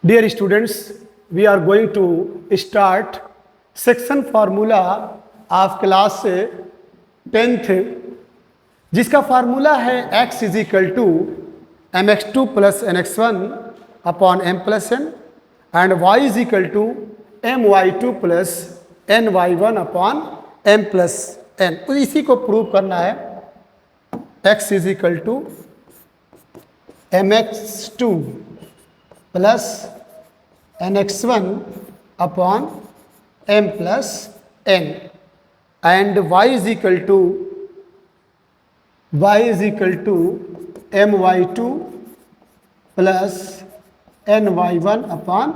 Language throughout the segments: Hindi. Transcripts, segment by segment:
Dear students, we are going to start section formula of class 10th, जिसका फार्मूला है x is equal to mx2 plus nx1 upon m plus n and y is equal to my2 plus ny1 upon m plus n। तो इसी को प्रूव करना है। x is equal to mx2 plus nx1 upon m plus n and y is equal to my2 plus ny1 upon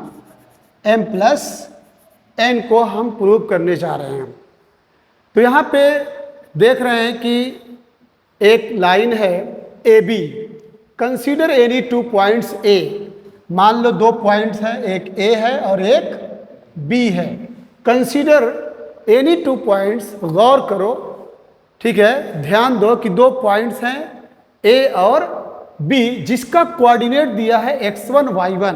m plus n को हम प्रूव करने जा रहे हैं। तो यहाँ पे देख रहे हैं कि एक लाइन है AB। Consider any 2 points A। मान लो 2 पॉइंट्स हैं, एक A है और एक B है। कंसीडर एनी 2 पॉइंट्स, गौर करो, ठीक है, ध्यान दो कि 2 पॉइंट्स हैं A और B जिसका कोऑर्डिनेट दिया है x1 y1।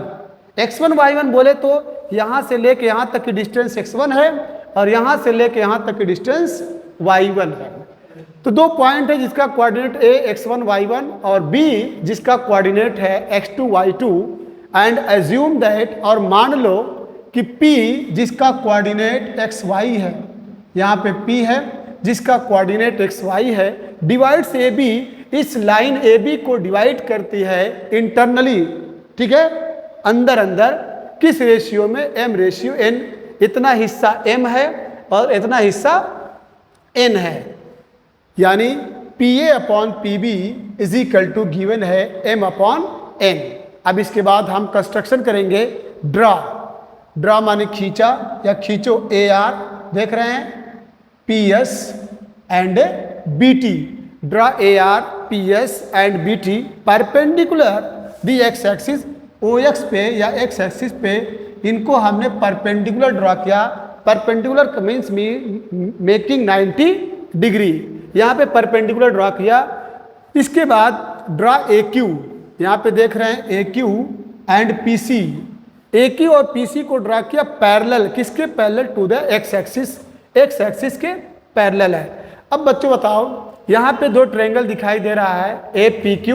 x1 y1 बोले तो यहाँ से लेके यहाँ तक की डिस्टेंस x1 है और यहाँ से लेके यहाँ तक की डिस्टेंस y1 है। तो 2 पॉइंट है जिसका कोऑर्डिनेट A x1 y1 और B जिसका कोऑर्डिनेट है x2 y2 and assume that, और मान लो कि P जिसका कोऑर्डिनेट xy है, यहाँ पे P है जिसका कोऑर्डिनेट xy है, डिवाइड्स AB, इस लाइन AB को डिवाइड करती है इंटरनली, ठीक है, अंदर अंदर किस रेशियो में, m रेशियो n। इतना हिस्सा m है और इतना हिस्सा n है, यानी PA upon PB is equal to given है m अपॉन n। अब इसके बाद हम कंस्ट्रक्शन करेंगे। ड्रा माने खींचा या खींचो AR, देख रहे हैं PS and BT। Draw AR, PS and BT perpendicular the x axis, OX पे या x एक्सिस पे इनको हमने परपेंडिकुलर ड्रा किया। परपेंडिकुलर मीन्स मेकिंग 90 डिग्री, यहाँ पे परपेंडिकुलर ड्रा किया। इसके बाद ड्रा AQ, यहाँ पे देख रहे हैं AQ एंड PC। AQ और PC को ड्रा किया पैरेलल, किसके parallel, to the x axis, x axis के पैरेलल है। अब बच्चों बताओ, यहाँ पे 2 ट्रायंगल दिखाई दे रहा है, APQ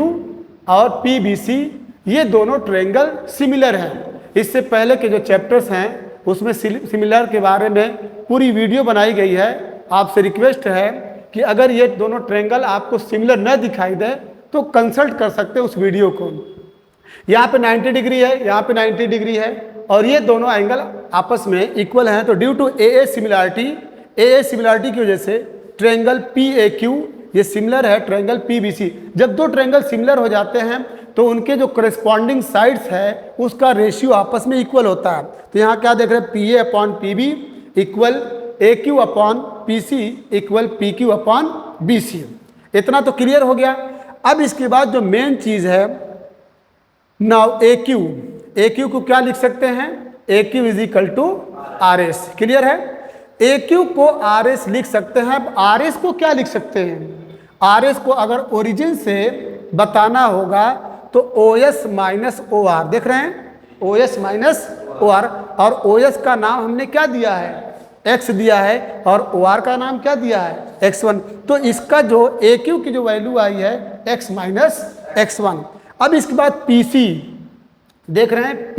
और PBC। ये दोनों ट्रायंगल सिमिलर हैं। इससे पहले के जो चैप्टर्स हैं उसमें सिमिलर के बारे में पूरी वीडियो बनाई गई है। आपसे रिक्वेस्ट है कि अगर ये दोनों ट्रायंगल आपको सिमिलर न दिखाई दे तो कंसल्ट कर सकते हैं उस वीडियो को। यहाँ पे 90 डिग्री है, यहाँ पे 90 डिग्री है और ये दोनों एंगल आपस में इक्वल हैं। तो ड्यू टू AA सिमिलरिटी की वजह से ट्रायंगल PAQ ये सिमिलर है ट्रायंगल PBC। जब 2 ट्रायंगल सिमिलर हो जाते हैं तो उनके जो करस्पॉन्डिंग साइड्स है उसका रेशियो आपस में इक्वल होता है। तो यहाँ क्या देख रहे हैं, PA upon PB equal AQ upon PC equal PQ upon BC। इतना तो क्लियर हो गया। अब इसके बाद जो मेन चीज है, नाउ AQ को क्या लिख सकते हैं, AQ is equal to RS। Clear है, AQ को RS लिख सकते हैं। अब RS को क्या लिख सकते हैं, RS को अगर ओरिजिन से बताना होगा तो OS माइनस OR, देख रहे हैं OS माइनस OR, और OS का नाम हमने क्या दिया है, x दिया है, और OR का नाम क्या दिया है, x1। तो इसका जो AQ की जो वैल्यू आई है x माइनस x1। अब इसके बाद PC, देख रहे हैं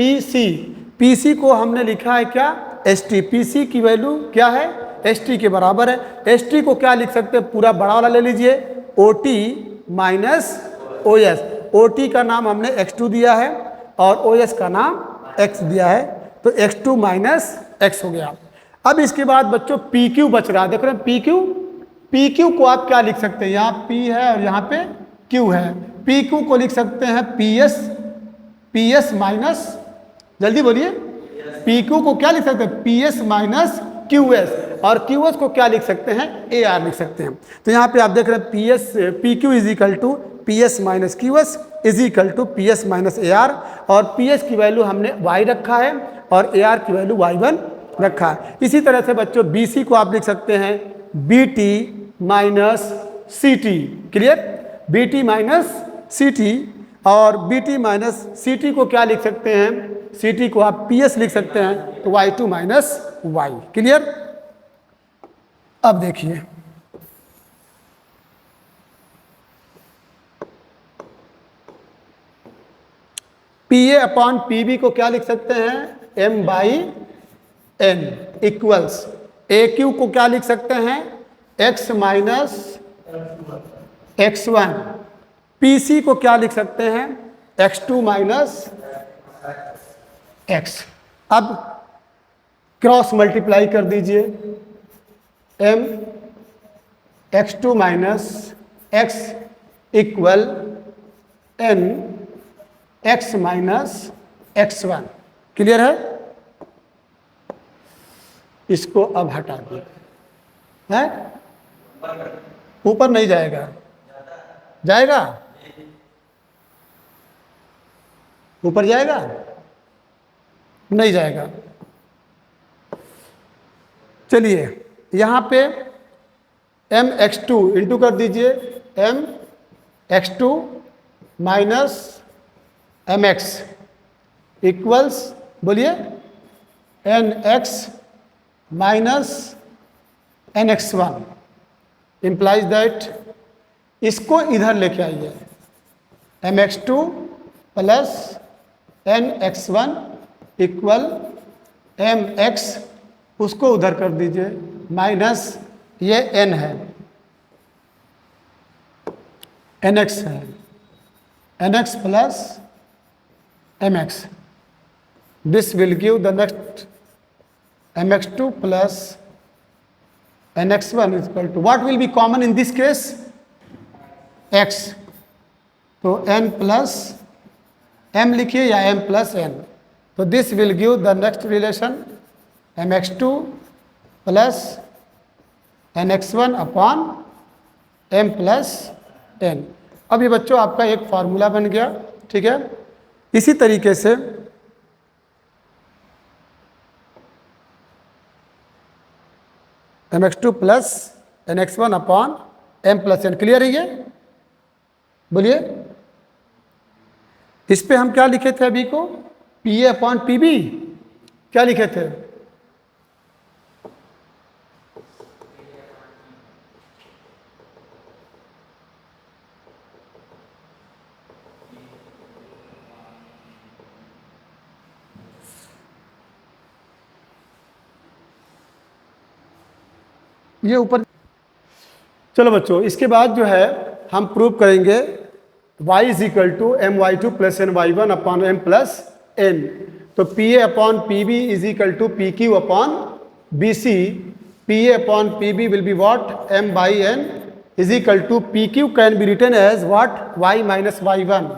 PC को हमने लिखा है क्या, ST। PC की वैल्यू क्या है, ST के बराबर है। ST को क्या लिख सकते हैं, पूरा बड़ा वाला ले लीजिए, OT माइनस OS। OT का नाम हमने x2 दिया है और OS का नाम x दिया है, तो x2 माइनस x हो गया। अब इसके बाद बच्चों PQ बच रहा है, देख रहे हैं PQ को आप क्या लिख सकते हैं, यहाँ P है और यहाँ पे Q है। PQ को लिख सकते हैं PS माइनस, जल्दी बोलिए, PQ को क्या लिख सकते हैं, PS माइनस QS, और QS को क्या लिख सकते हैं, AR लिख सकते हैं। तो यहाँ पे आप देख रहे हैं PQ is equal to PS minus QS is equal to PS minus AR, और PS की वैल्यू हमने Y रखा है और AR की वैल्यू Y1 रखा है। इसी तरह से बच्चों BC को आप लिख सकते हैं BT minus CT। Clear, BT minus CT, और BT माइनस CT को क्या लिख सकते हैं, सी टी को आप पी एस लिख सकते हैं, तो y2 माइनस वाई। क्लियर? अब देखिए P A upon P B को क्या लिख सकते हैं, m by n equals A Q को क्या लिख सकते हैं, x minus x1। P C को क्या लिख सकते हैं, x2 माइनस x। अब क्रॉस मल्टीप्लाई कर दीजिए, m x2 minus x equal n x minus x1। Clear है? इसको अब हटा दिए, है ऊपर नहीं जाएगा, जाएगा ऊपर जाएगा, नहीं जाएगा। चलिए यहां पे m x2 इंटू कर दीजिए, m x2 minus mx equals बोलिए nx minus nx1 implies that इसको इधर लेके आइए, mx2 plus nx1 equal mx, उसको उधर कर दीजिए, माइनस ये n है, nx है, nx plus mx, this will give the next mx2 plus nx1 is equal to what will be common in this case, x। तो n plus m लिखिए या m plus n, तो this will give the next relation mx2 plus nx1 upon m plus n। अब ये बच्चों आपका एक फॉर्मूला बन गया, ठीक है। इसी तरीके से mx2 plus nx1 upon m plus n। Clear है ये? बोलिए इस पे हम क्या लिखे थे अभी को, P A upon P B क्या लिखे थे, ये ऊपर। चलो बच्चों इसके बाद जो है हम प्रूव करेंगे y is equal to M Y two plus N Y one upon M plus N. तो P A upon P B is equal to P Q upon B C. P A upon P B will be what, M by N is equal to P Q can be written as what, Y minus Y one,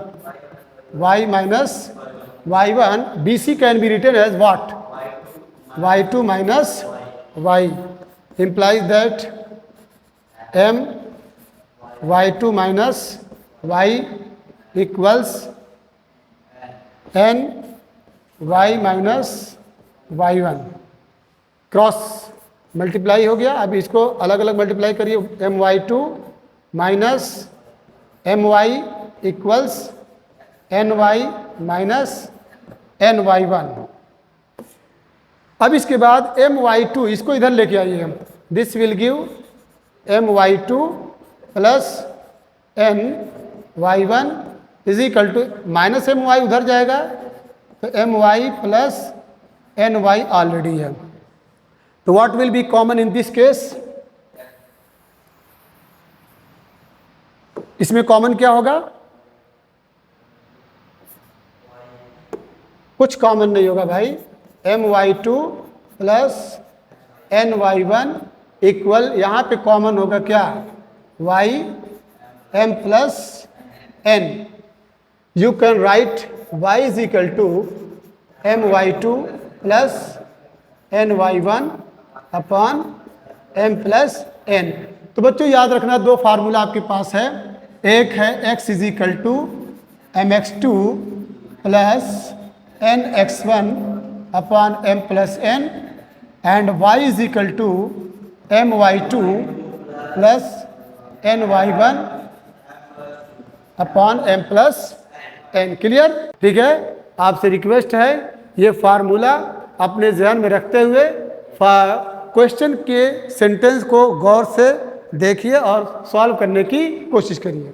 Y minus Y one. B C can be written as what, Y two minus Y, implies that m y2 minus y equals n y minus y1। Cross multiply हो गया। अब इसको अलग अलग मल्टीप्लाई करिए, M Y two minus M Y equals N Y minus N Y one. अब इसके बाद एम वाई टू, इसको इधर लेके आइए हम, this will give M Y two plus N Y one is equal to, minus M Y उधर जाएगा तो M Y plus N Y already है। तो what will be common in this case, इसमें कॉमन क्या होगा, कुछ कॉमन नहीं होगा भाई। M Y two plus N Y one equal, यहाँ पे कॉमन होगा क्या, Y M plus N. You can write Y is equal to M Y two plus N Y one upon M plus N. तो बच्चों याद रखना दो फार्मूला आपके पास है, एक है x is equal to M X two plus N X one upon M plus N, and y is equal to M Y two plus N Y one upon M plus N. Clear? ठीक है, आपसे रिक्वेस्ट है ये फार्मूला अपने ध्यान में रखते हुए क्वेश्चन के सेंटेंस को गौर से देखिए और सॉल्व करने की कोशिश करिए।